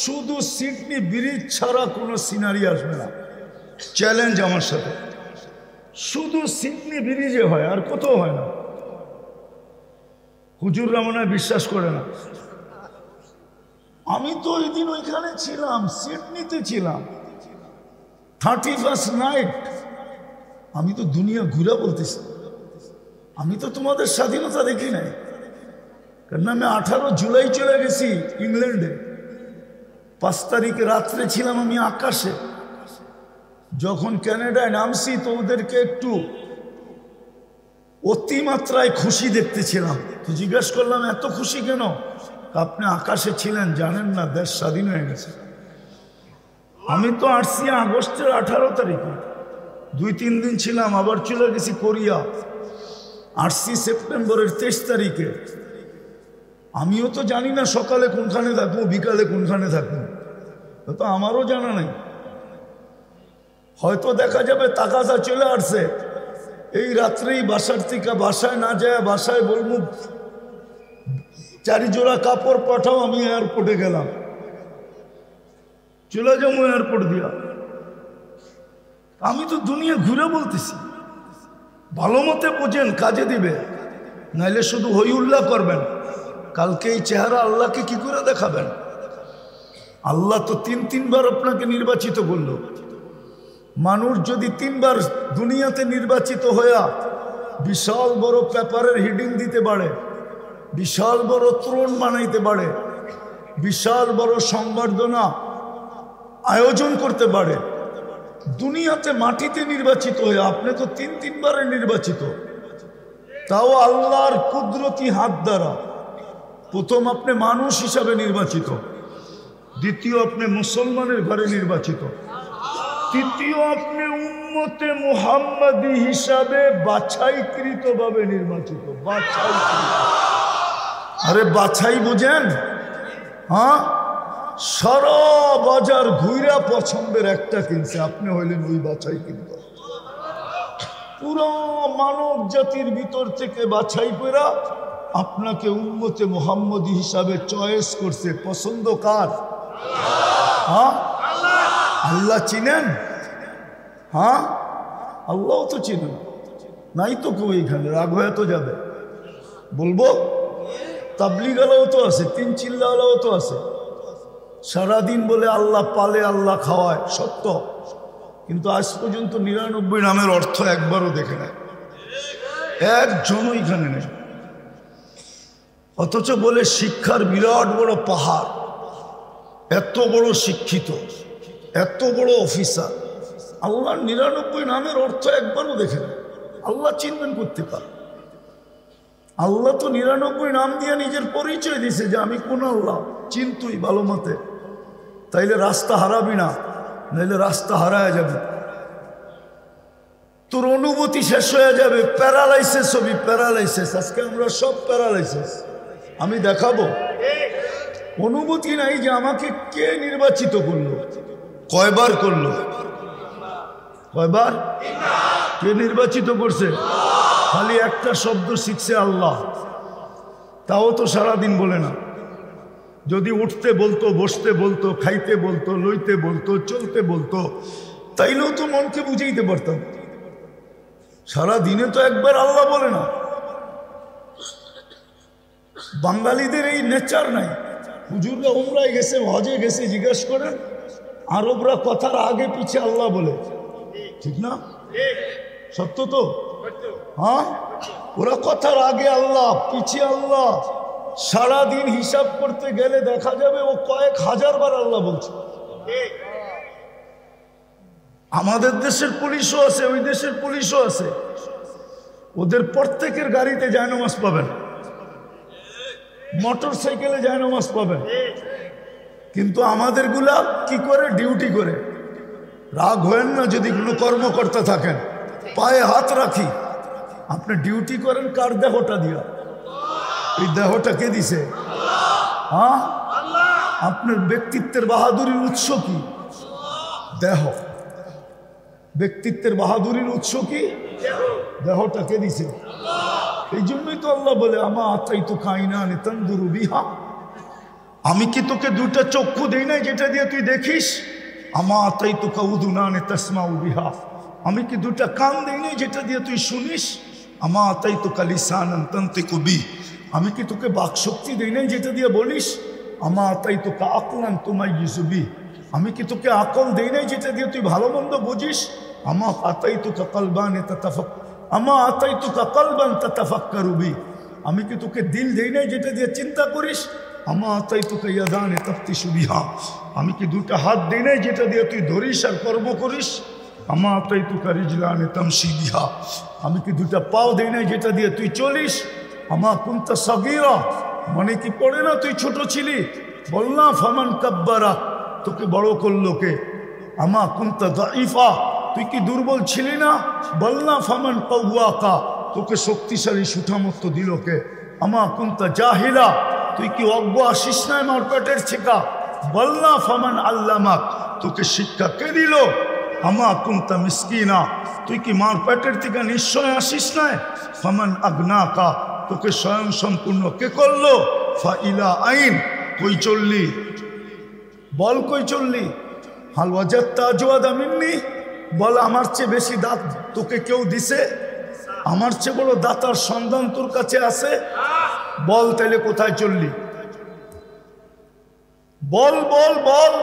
শুধু সিডনি ব্রিজ ছাড়া কোনো সিনারি আসবে না। চ্যালেঞ্জ আমার সাথে, শুধু সিডনি ব্রিজে হয়, আর কোথাও হয় না। হুজুররা মনে হয় বিশ্বাস করে না। আমি তো ওই দিন ওইখানে ছিলাম, সিডনিতে ছিলাম, 31st নাইট। আমি তো দুনিয়া ঘুরা বলতেছি, আমি তো তোমাদের স্বাধীনতা দেখি নাই। কারণ আমি 18 জুলাই চলে গেছি ইংল্যান্ডে, 5 তারিখে রাত্রে ছিলাম আমি আকাশে। যখন ক্যানাডায় নামছি তো ওদেরকে একটু অতিমাত্রায় খুশি দেখতেছিলাম, তো জিজ্ঞাসা করলাম এত খুশি কেন? আপনি আকাশে ছিলেন, জানেন না দেশ স্বাধীন হয়ে গেছে। আমি তো আসছি আগস্টের 18 তারিখে, 2-3 দিন ছিলাম, আবার চলে গেছি কোরিয়া। আসছি সেপ্টেম্বরের 23 তারিখে। আমিও তো জানি না সকালে কোনখানে থাকবো, বিকালে কোনখানে থাকবো, তো আমারও জানা নাই। হয়তো দেখা যাবে তাকাজা চলে আসছে, এই রাত্রেই বাসার থেকে বাসায় না যায়, বাসায় বলবো 4 জোড়া কাপড় পাঠাও, আমি এয়ারপোর্টে গেলাম, চলে যাবো এয়ারপোর্ট দিয়া। আমি তো দুনিয়া ঘুরে বলতেছি, ভালো মতে বোঝেন, কাজে দিবে, নাইলে শুধু হই উল্লাহ করবেন। কালকে এই চেহারা আল্লাহকে কি করে দেখাবেন? আল্লাহ তো 3 বার আপনাকে নির্বাচিত করলো। মানুষ যদি 3 বার দুনিয়াতে নির্বাচিত হইয়া বিশাল বড় পেপারের হিডিং দিতে পারে, বিশাল বড় ত্রণ বানাইতে পারে, বিশাল বড় সংবর্ধনা আয়োজন করতে পারে, দুনিয়াতে মাটিতে নির্বাচিত হয়ে, আপনি তো 3 বারে নির্বাচিত, তাও আল্লাহর কুদরতি হাত দ্বারা। প্রথম আপনি মানুষ হিসাবে নির্বাচিত, দ্বিতীয় আপনি মুসলমানের ঘরে নির্বাচিত, তৃতীয় আপনি উম্মতে মুহাম্মাদি হিসাবে বাছাইকৃত ভাবে নির্বাচিত। আরে বাছাই বুঝেন? হ্যাঁ, সারা বাজার ঘুরা পছন্দের একটা কিনছে, আপনি হইলেন ওই বাছাই কিনতে। পুরো মানব জাতির ভিতর থেকে বাছাই করে আপনাকে উম্মতে মুহাম্মদি হিসাবে চয়েস করছে। পছন্দ কার? হ্যাঁ, আল্লাহ চিনেন? হ্যাঁ, আল্লাহ তো চিনেন, নাই তো কেউ এইখানে, রাগ হয়ে তো যাবে। বলবো তাবলিগালাও তো আছে, 3 চিল্লাওয়ালাও তো আছে, সারাদিন বলে আল্লাহ পালে, আল্লাহ খাওয়ায়, সত্য, কিন্তু আজ পর্যন্ত 99 নামের অর্থ একবারও দেখে নেয়, একজনও এখানে নেই। অথচ বলে শিক্ষার বিরাট বড় পাহাড়, এত বড় শিক্ষিত, এত বড় অফিসার, আল্লাহর 99 নামের অর্থ একবারও দেখে নেয়। আল্লাহ চিনবেন করতে পারে? আল্লাহ তো 99 নাম দিয়ে নিজের পরিচয় দিছে যে আমি কোন আল্লাহ, চিনতুই ভালো মতে। তা তাইলে রাস্তা হারাবি না, নাইলে রাস্তা হারায় যাবে। তোর অনুভূতি শেষ হয়ে যাবে, প্যারালাইসিস হবি, প্যারালাইসিস। আজকে আমরা সব প্যারালাইসিস। আমি দেখাবো অনুভূতি নাই যে আমাকে কে নির্বাচিত করলো, কয়বার করলো, কয়বার কে নির্বাচিত করছে। খালি একটা শব্দ শিখছে আল্লাহ, তাও তো সারাদিন বলে না। যদি উঠতে বলতো, বসতে বলতো, খাইতে বলতো, লইতে বলতো, চলতে বলতো, তাইলেও তো মনকে বুঝাইতে পারতাম। সারা দিনে তো একবার আল্লাহ বলে না। বাঙালিদের এই নেচার নাই। হুজুররা উমরায় গেছে, হজে গেছে, জিজ্ঞেস করেন আরবরা কথার আগে পিছে আল্লাহ বলে, ঠিক না? সত্য তো? হ্যাঁ, ওরা কথার আগে আল্লাহ, পিছে আল্লাহ। সারাদিন হিসাব করতে গেলে দেখা যাবে ও কয়েক হাজার বার আল্লাহ বলছে। আমাদের দেশের পুলিশও আছে, ওই দেশের পুলিশও আছে। ওদের প্রত্যেকের গাড়িতে জায়নামাজ পাবেন, মোটর সাইকেলে জায়নামাজ পাবেন, কিন্তু আমাদের গুলা কি করে? ডিউটি করে। রাগ হয়েন না যদি কোনো কর্মকর্তা থাকেন, পায়ে হাত রাখি। আপনি ডিউটি করেন কার দেহটা দিয়া? এই দেহটা কে দিছে? হ্যাঁ, আপনার ব্যক্তিত্বের বাহাদুরির উৎস কি? দেহ। ব্যক্তিত্বের বাহাদুরির উৎস কি? দেহটা কে দিছে? এই জন্যই তো আল্লাহ বলে আমা আতাই তো কাইনা নিতন্দুরু বিহা, আমি কি তোকে দুটা চক্ষু দেই নাই যেটা দিয়ে তুই দেখিস? আমা আতাই তো কাউদুনা নে তাসমাউ বিহা, আমি কি দুটা কান দেই নাই যেটা দিয়ে তুই শুনিস? আমা আতাই তো কালিসানান তানতিকু বি, আমি কি তোকে বাক শক্তি দেই নাই যেটা দিয়ে বলিস? আমা আতাই তো কা আকলান তুমাইয়িজু বি, আমি কি তোকে আকল দেই নাই যেটা দিয়ে তুই ভালো মন্দ বুঝিস? আমা আতাই তো কা কলবানে তাতাফাক, আমা আতাই তো কা কলবান তাতাফাক্কারু বি, আমি কি তোকে দিল দেই নাই যেটা দিয়ে চিন্তা করিস? আমা আতাই তো কা ইয়াদানে তাফতিশু বিহা, আমি কি দুটা হাত দেই নাই যেটা দিয়ে তুই ধরিস আর কর্ম করিস? আমা আতাই তো কা রিজলানে তামশি বিহা, আমি কি দুটা পাও দেই নাই যেটা দিয়ে তুই চলিস? আমা কুনতা সাগীরা, মানে কি পড়ে না তুই ছোট ছিলি? বলনা ফামান কাব্বারা, তোকে বড় করলো কে? আমা কুনতা দাঈফা, তুই কি দুর্বল ছিলি না? বলনা ফামান কাওয়াকা, তোকে শক্তিশালী সুঠামত্ব দিল কে? আমা কুনতা জাহিলা, তুই কি অজ্ঞ আসিস না আমার পেটের ছেকা? বলনা ফামান আল্লামাক, তোকে শিক্ষা কে দিল? আমা কুনতা মিসকিনা, তুই কি মার পেটের থেকে নিশ্চয় আসিস না? ফামান আগনাকা, তোকে স্বয়ং সম্পূর্ণ কে করলো? ফাইলা আইন, কই চললি? বল কই চললি? হাল ওয়াজাত্তা আজওয়াদা মিন্নি, বল আমার চেয়ে বেশি দাঁত তোকে কেউ দিছে? আমার চেয়ে বড় দাতার সন্ধান তোর কাছে আছে? বল তাইলে কোথায় চললি? বল বল বল,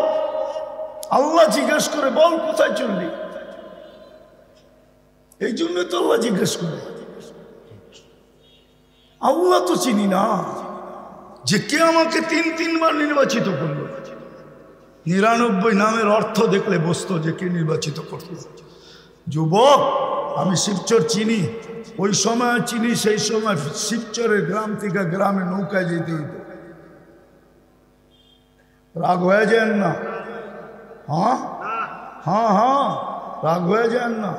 আল্লাহ জিজ্ঞেস করে বল কোথায় চললি? এই জন্য তো আল্লাহ জিজ্ঞেস করে। আল্লাহ তো চিনি না যে কে আমাকে তিনবার নির্বাচিত করলো। 99 নামের অর্থ দেখলে বসতো যে কে নির্বাচিত করলো। যুবক, আমি শিবচর চিনি, ওই সময় চিনি, সেই সময় শিবচরের গ্রাম থেকে গ্রামে নৌকায় যেতে হইত। রাগ হয়ে যান না, হ্যাঁ হ্যাঁ হ্যাঁ, রাগ হয়ে যান না।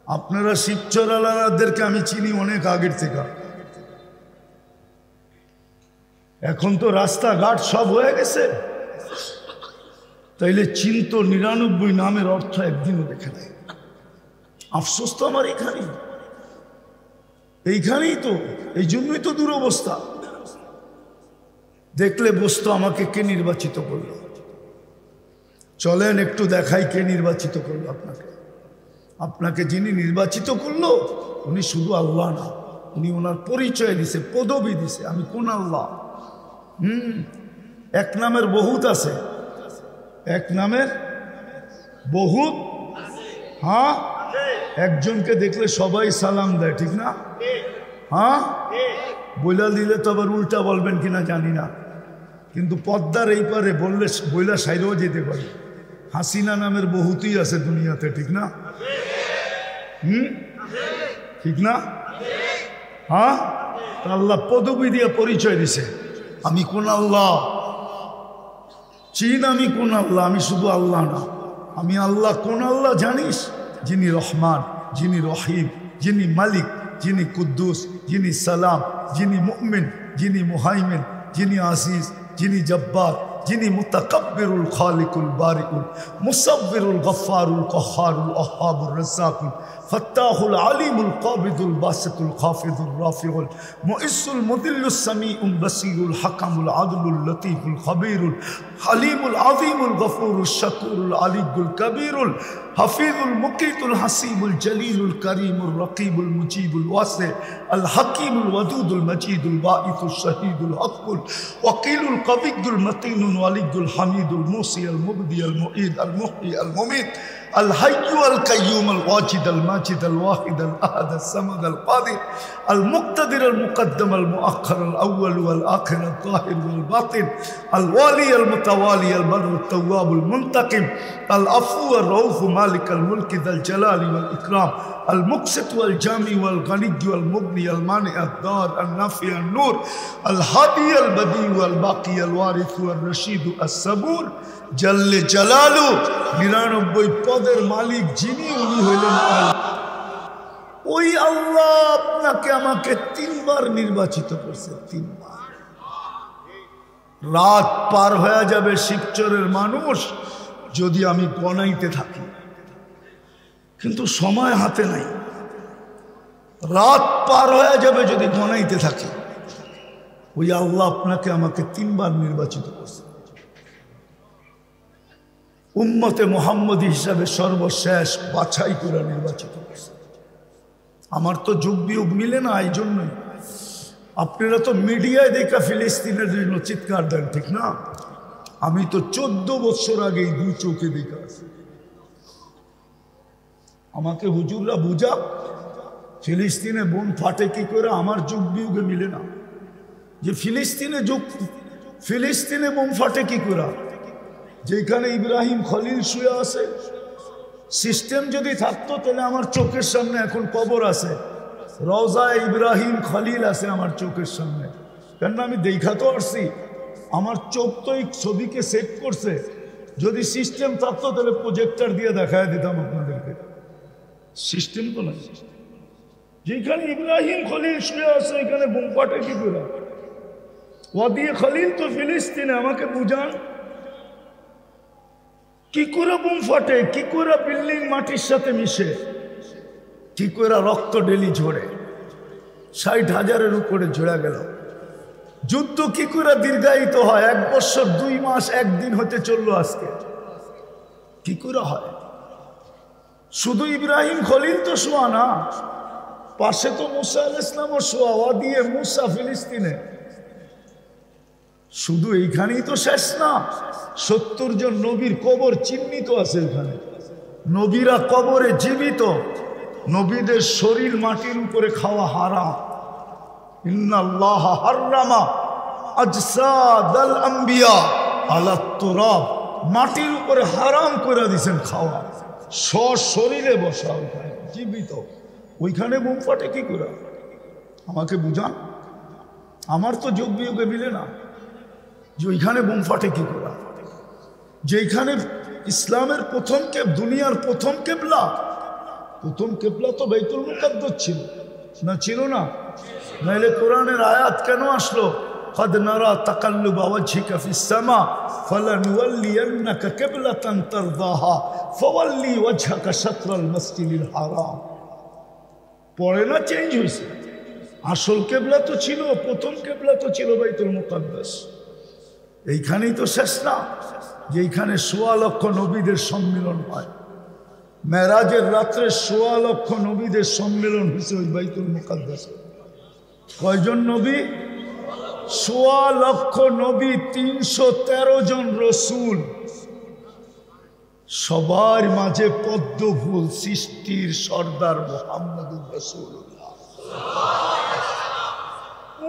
আপনারা শিবচর আলাদাদেরকে আমি চিনি অনেক আগের থেকে। এখন তো রাস্তাঘাট সব হয়ে গেছে, তাইলে চিন্ত 99 নামের অর্থ একদিনও দেখে নেয়। আফসোস তো আমার এইখানেই তো, এই জন্যই তো দুরবস্থা। দেখলে বসতো আমাকে কে নির্বাচিত করলো। চলেন একটু দেখাই কে নির্বাচিত করলো আপনাকে। আপনাকে যিনি নির্বাচিত করলো উনি শুধু আল্লাহ না, উনি ওনার পরিচয় দিছে, পদবি দিছে। আমি কোন আল্লাহ? এক নামের বহুত আছে, এক নামের বহুত। হ্যাঁ, একজনকে দেখলে সবাই সালাম দেয়, ঠিক না? হ্যাঁ, বইলা দিলে তো আবার উল্টা বলবেন কিনা জানি না, কিন্তু পদ্মার এই পারে বললে বইলা সাইরেও যেতে পারে। হাসিনা নামের বহুতই আছে দুনিয়াতে, ঠিক না? ঠিক না? হ্যাঁ, আল্লাহ পদবি দিয়ে পরিচয় দিছে। আমি কোন আল্লাহ? চিন আমি কোন আল্লাহ, আমি শুধু আল্লাহ না। আমি আল্লাহ কোন আল্লাহ জানিস? যিনি রহমান, যিনি রহিম, যিনি মালিক, যিনি কুদ্দুস, যিনি সালাম, যিনি মুমিন, যিনি মুহাইমিন, যিনি আজিজ, যিনি জব্বার, যিনি মুতাকাব্বিরুল খালিকুল বারিকুল মুসাব্বিরুল গফফারুল কহ্হারুল ওয়াহ্হাবুর রাজ্জাকুল ফাত্তাহুল আলিমুল কাবিদুল বাসিতুল খাফিদুর রাফিউল মুইসুল মুদিল্লুস সামিউল বাসীরুল হাকামুল আদলুল লতীফুল খবীরুল হালিমুল আযীমুল গফুরুশ শাকুরুল আলিয়ুল কবীরুল হাফিজুল মুকিতুল হাসিবুল জলিলুল করিমুল রকিবুল মুজিবুল ওয়াসি আল হাকিমুল ওয়াদুদুল মজিদুল বাঈসুল শহীদুল হকুল ওয়াকিলুল কবিয়ুল মতিনুল ওয়ালিয়ুল হামিদুল মুসি আল মুবদি আল মুঈদ আল মুহয়ি আল মুমীত আল হাইয়্যু আল কাইয়্যুম আল ওয়াজিদ আল মাজিদ আল ওয়াহিদ আল আহাদ আল সামাদ আল কাদির আল মুক্তাদির আল মুকদ্দম আল মুআখ্খার আল আউয়াল ওয়াল আখির আল যাহির ওয়াল বাতিন আল ওয়ালি আল মুতাওয়ালি আল বর আল তাওয়াব আল মুনতাকিম আল আফু আর রউফ মালিক আল মুলক যাল জালালি ওয়াল ইকরাম আল মুকসিত ওয়াল জামি ওয়াল গনি ওয়াল মুগনি আল মানি আল দার আল নাফি আল নূর আল হাদি আল বদি ওয়াল বাকি আল ওয়ারিস ওয়াল রশিদ আস সাবুর জল্লে জালালু 99 পদের মালিক যিনি, উনি হইলেন আল্লাহ। ওই আল্লাহ আপনাকে আমাকে 3 বার নির্বাচিত করছে, 3 বার। রাত পার হয়ে যাবে শিবচরের মানুষ যদি আমি গনাইতে থাকি, কিন্তু সময় হাতে নাই। রাত পার হয়ে যাবে যদি গনাইতে থাকি। ওই আল্লাহ আপনাকে আমাকে 3 বার নির্বাচিত করছে, উম্মতে মুহাম্মদী হিসাবে সর্বশেষ বাছাই করে নির্বাচিত করছে। আমার তো যুগ বিয়োগ মিলে না, এই জন্যই আপনারা তো মিডিয়ায় দেখা ফিলিস্তিনের জন্য চিৎকার দেন, ঠিক না? আমি তো 14 বছর আগেই 2 চোখে দেখা আছে। আমাকে হুজুররা বুঝাক, ফিলিস্তিনে বোম ফাটে কি করে? আমার যুগ বিয়োগে মিলে না। যে ফিলিস্তিনে বোম ফাটে কি করে? যেখানে ইব্রাহিম খলিল শুয়ে আছে, সিস্টেম যদি থাকতো তাহলে আমার চোখের সামনে এখন কবর আছে, রওজা ইব্রাহিম খলিল আছে আমার চোখের সামনে। কেন আমি দেখা তো আসছি, আমার চোখ তো এই ছবিকে সেট করছে। যদি সিস্টেম থাকতো তাহলে প্রজেক্টর দিয়ে দেখায় দিতাম আপনাদেরকে। সিস্টেম তো নাই। যেখানে ইব্রাহিম খলিল শুয়ে আছে এখানে বোম ফাটে কি করে? ওয়াদি খলিল তো ফিলিস্তিনে, আমাকে বুঝান কি করে বোম ফাটে, কি করে বিল্ডিং মাটির সাথে মিশে, কি করে রক্ত ডেলি ঝরে, 60,000-এর উপরে ঝরে গেল। যুদ্ধ কি করে দীর্ঘায়িত হয়? 1 বছর 2 মাস 1 দিন হতে চললো আজকে, কি করে হয়? শুধু ইব্রাহিম খলিল তো শোয়া না, পাশে তো মুসা আলাইহিস সালামও শোয়া। ওয়াদিয়ে মুসা ফিলিস্তিনে। শুধু এইখানেই তো শেষ না, 70 জন নবীর কবর চিহ্নিত আছে এখানে। নবীরা কবরে জীবিত, নবীদের শরীর মাটির উপরে খাওয়া হারাম। ইন্নাল্লাহ হাররামা আজসাদাল আম্বিয়া আলা তুরাব, মাটির উপরে হারাম করে দিয়েছেন খাওয়া। শরীরে বসা ওইখানে জীবিত, ওইখানে বোম ফাটে কি করে? আমাকে বুঝান। আমার তো যোগ বিয়োগে মিলে না যে ওইখানে বোম ফাটে কি করে। যেখানে ইসলামের প্রথম দুনিয়ার প্রথম কেবলা তো বাইতুল মুকাদ্দাস ছিল না, ছিল না? নাইলে কোরআনের আয়াত কেন আসলো? قد نرى تقلب وجهك في السماء فلنولينك قبلة ترضاها فولي وجهك شطر المسجد الحرام। পরে না চেঞ্জ হয়েছে? আসল কেবলা তো ছিল, প্রথম কেবলা তো ছিল বাইতুল মুকাদ্দাস। এইখানেই তো শেষ না, যেখানে 1.25 লক্ষ নবীদের সম্মিলন হয়। মেরাজের রাত্রে 1.25 লক্ষ নবীদের সম্মিলন হয়েছে ওই বাইতুল মুকাদ্দাসে। কয়জন নবী? 1.25 লক্ষ নবী, 313 জন রসুল, সবার মাঝে পদ্ম ফুল, সৃষ্টির সর্দার মুহাম্মদুর রাসূলুল্লাহ।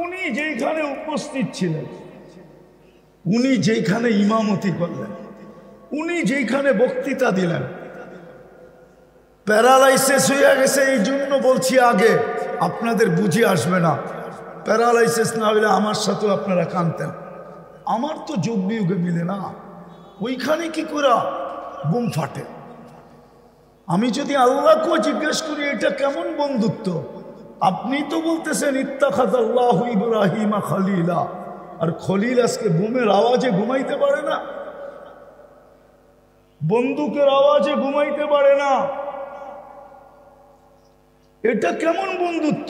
উনি যেখানে উপস্থিত ছিলেন, উনি যেখানে ইমামতি করলেন, উনি যেখানে বক্তৃতা দিলেন, প্যারালাইসিস হয়ে গেছে। এই জন্য বলছি আগে, আপনাদের বুঝে আসবে না। প্যারালাইসিস না হলে আমার সাথেও আপনারা কাঁদতেন। আমার তো যোগ বিয়োগে মিলে না। ওইখানে কি করে বুম ফাটে। আমি যদি আল্লাহকেও জিজ্ঞেস করি এটা কেমন বন্ধুত্ব, আপনি তো বলতেছেন ইত্তাখাযাল্লাহু ইব্রাহিমা খলিলা, আর খলিল আজকে বুমের আওয়াজে ঘুমাইতে পারে না, বন্দুকের আওয়াজে ঘুমাইতে পারে না। এটা কেমন বন্ধুত্ব?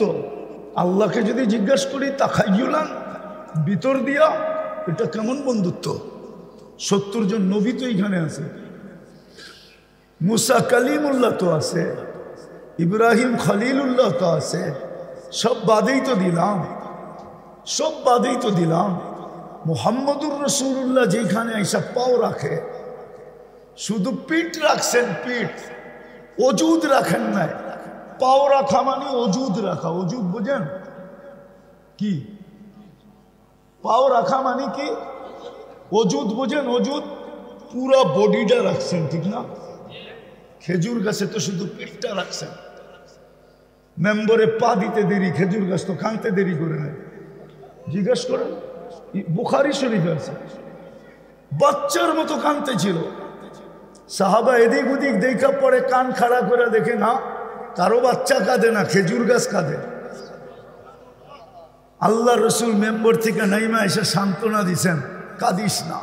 আল্লাহকে যদি জিজ্ঞাসা করি তাখাইয়ুলান, ভিতর দিয়া, এটা কেমন বন্ধুত্ব? 70 জন নবী তো এখানে আছে, মুসা কালিমুল্লাহ তো আছে, ইব্রাহিম খলিলুল্লাহ তো আছে, সব বাদেই তো দিলাম, সব বাদেই তো দিলাম। মুহাম্মদুর রাসূলুল্লাহ যেখানে এসব পাও রাখে, শুধু পিঠ রাখছেন, পিঠ, অজুদ রাখেন নাই। পাও রাখা মানে অজুদ রাখা, অজুদ বুঝেন কি? পাও রাখা মানে কি? অজুদ বুঝেন? অজুদ পুরা বডিটা রাখছেন, ঠিক না? খেজুর গাছে তো শুধু পিঠটা রাখছেন, মেম্বরে পা দিতে দেরি, খেজুর গাছ তো খানতে দেরি করে নেয়। জিজ্ঞাসা করেন, বুখারী শরীফে আছে, বাচ্চার মতো কানতে ছিল। সাহাবা এদিক ওদিক দেখা পরে কান খাড়া করে দেখে না, কারো বাচ্চা কাঁদে না, খেজুর গাছ কাঁদে। আল্লাহ রসুল মেম্বর থেকে নাইমা এসে সান্ত্বনা দিছেন, কাঁদিস না,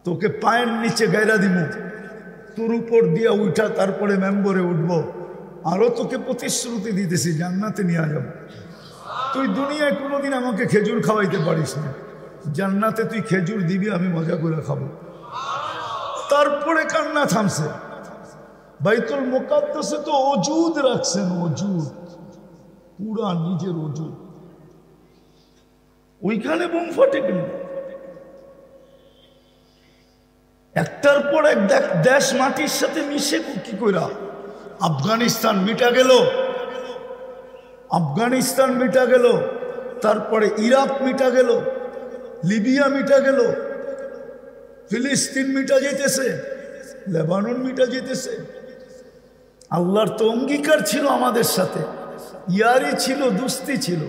তোকে পায়ের নিচে গায়রা দিমু, তোর উপর দিয়া উঠা তারপরে মেম্বরে উঠবো, আরো তোকে প্রতিশ্রুতি দিতেছি জান্নাতে নিয়ে যাবো। তুই দুনিয়ায় কোনোদিন আমাকে খেজুর খাওয়াইতে পারিস না, জান্নাতে তুই খেজুর দিবি, আমি মজা করে খাবো। তারপরে কান্না থামছে। বাইতুল মুকাদ্দাসে তো অজুদ রাখছেন, অজুদ, পুরা নিজের অজুদ, ওইখানে বোম ফাটে কেন? একটার পর এক দেশ মাটির সাথে মিশে কি কইরা। আফগানিস্তান মিটা গেল, আফগানিস্তান মিটা গেল, তারপরে ইরাক মিটা গেল, লিবিয়া মিটা গেল, ফিলিস্তিন মিটা যেতেছে, লেবানন মিটা যেতেছে। আল্লাহর তো অঙ্গীকার ছিল আমাদের সাথে, ইয়ারি ছিল, দুস্তি ছিল,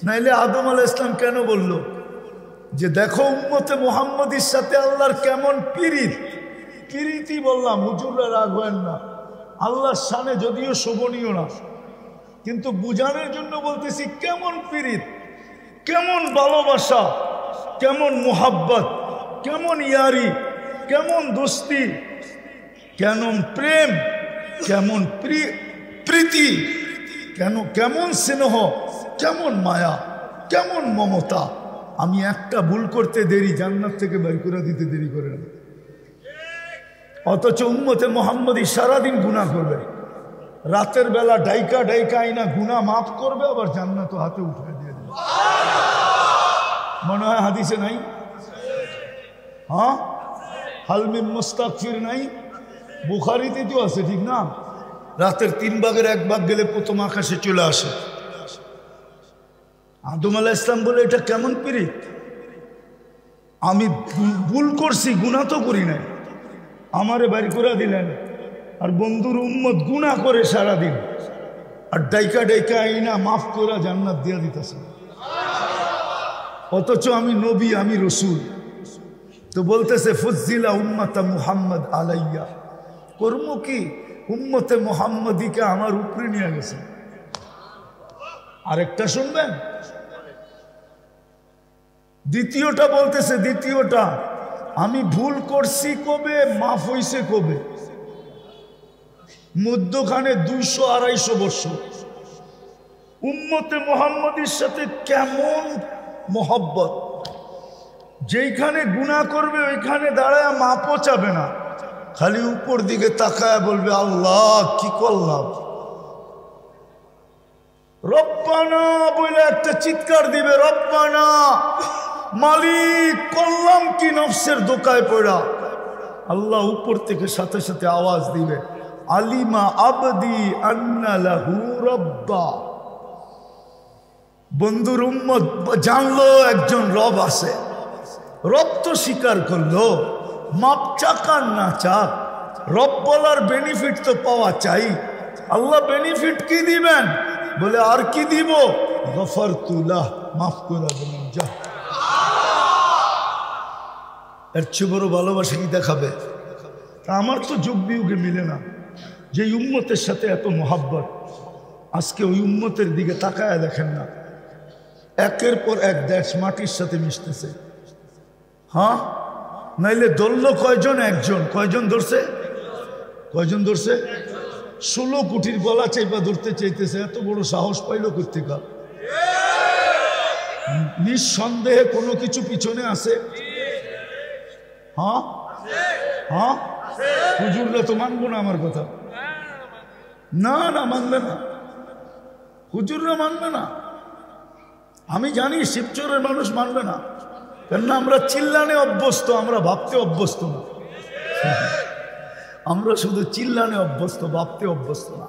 নাইলে আদম আলাইহিস সালাম কেন বলল যে দেখো উম্মতে মুহাম্মদীর সাথে আল্লাহর কেমন পিরিত। পিরিতি বললাম, হুজুররা রাগ হয় না, আল্লাহর শানে যদিও শোভনীয় না, কিন্তু বুঝানোর জন্য বলতেছি কেমন পিরিত, কেমন ভালোবাসা, কেমন মুহাব্বত, কেমন ইয়ারি, কেমন দোস্তি, কেমন প্রেম, কেমন প্রীতি, কেমন স্নেহ, কেমন মায়া, কেমন মমতা। আমি একটা ভুল করতে দেরি, জান্নাত থেকে বের করে দিতে দেরি করে না। অথচ উম্মতে মুহাম্মদী সারাদিন গুনাহ করবে, রাতের বেলা ডাইকা ডাইকা আইনা গুনাহ মাফ করবে, আবার জান্নাত হাতে উঠে দিয়ে দেবে। মনে হয় হাদিসে নাই? হ্যাঁ, হালমিন মুস্তাগফির নাই? বুখারীতে তো আছে, ঠিক না? রাতের 3 ভাগের 1 ভাগ গেলে প্রথম আকাশে চলে আসে। আদম আলাইহিস সালাম বলে এটা কেমন পিরিত? আমি ভুল করছি, গুনাহ তো করি নাই, আমারে বাইর করে দিলেন, আর বন্ধুর উম্মত গুনাহ করে সারাদিন, আর ডাইকা ডাইকা আইনা মাফ করে জান্নাত দিয়া দিতেছে। অথচ আমি নবী, আমি রসুল। তো বলতেছে ফুজ্জিলা উম্মাতা মুহাম্মদ আলাইয়া, কর্ম কি উম্মতে মুহাম্মদীকে আমার উপরে নিয়ে গেছে। আরেকটা শুনবেন, দ্বিতীয়টা বলতেছে, দ্বিতীয়টা আমি ভুল করছি কবে, মাফ হইছে কবে, মধ্যখানে 200-250 বছর। উম্মতে মুহাম্মদীর সাথে কেমন মোহব্বত, যেইখানে গুনাহ করবে ওইখানে দাঁড়ায় মাপও চাবে না, খালি উপর দিকে তাকায় বলবে আল্লাহ কি করলাম, রব্বানা বলে একটা চিৎকার দিবে, রব্বানা, মালিক করলাম কি নফসের দোকায় পড়া। আল্লাহ উপর থেকে সাথে সাথে আওয়াজ দিবে আলিমা আবদি আন্না লাহু রব্বা। বন্ধুর উম্মত জানলো একজন রব আছে, রব তো স্বীকার করলো, মাপ চাকার না চাক, রব বলার বেনিফিট তো পাওয়া চাই। আল্লাহ বেনিফিট কি দিবেন? বলে আর কি দিব? গফরতু লাহ, মাফ করে দিলাম, যা। এর চেয়ে বড় ভালোবাসা কি দেখাবে? তা আমার তো যুগ বিয়োগে মিলে না। যে উম্মতের সাথে এত মোহাব্বত, আজকে ওই উম্মতের দিকে তাকায় দেখেন না, একের পর এক দেশ মাটির সাথে মিশতেছে। হ্যাঁ, নাইলে ধরল কয়জন? একজন। কয়জন ধরছে? কয়জন ধরছে? 16 কোটির গলা চেপা ধরতে চাইতেছে। এত বড় সাহস পাইল কোত্থেকে? নিঃসন্দেহে কোনো কিছু পিছনে আছে। হ্যাঁ হ্যাঁ, হুজুররা তো মানবো না আমার কথা। না না, মানবে না, হুজুররা মানবে না। আমি জানি শিবচরের মানুষ মানবে না, কেননা আমরা চিল্লানে অভ্যস্ত, আমরা ভাবতে অভ্যস্ত না। আমরা শুধু চিল্লানে অভ্যস্ত, ভাবতে অভ্যস্ত না।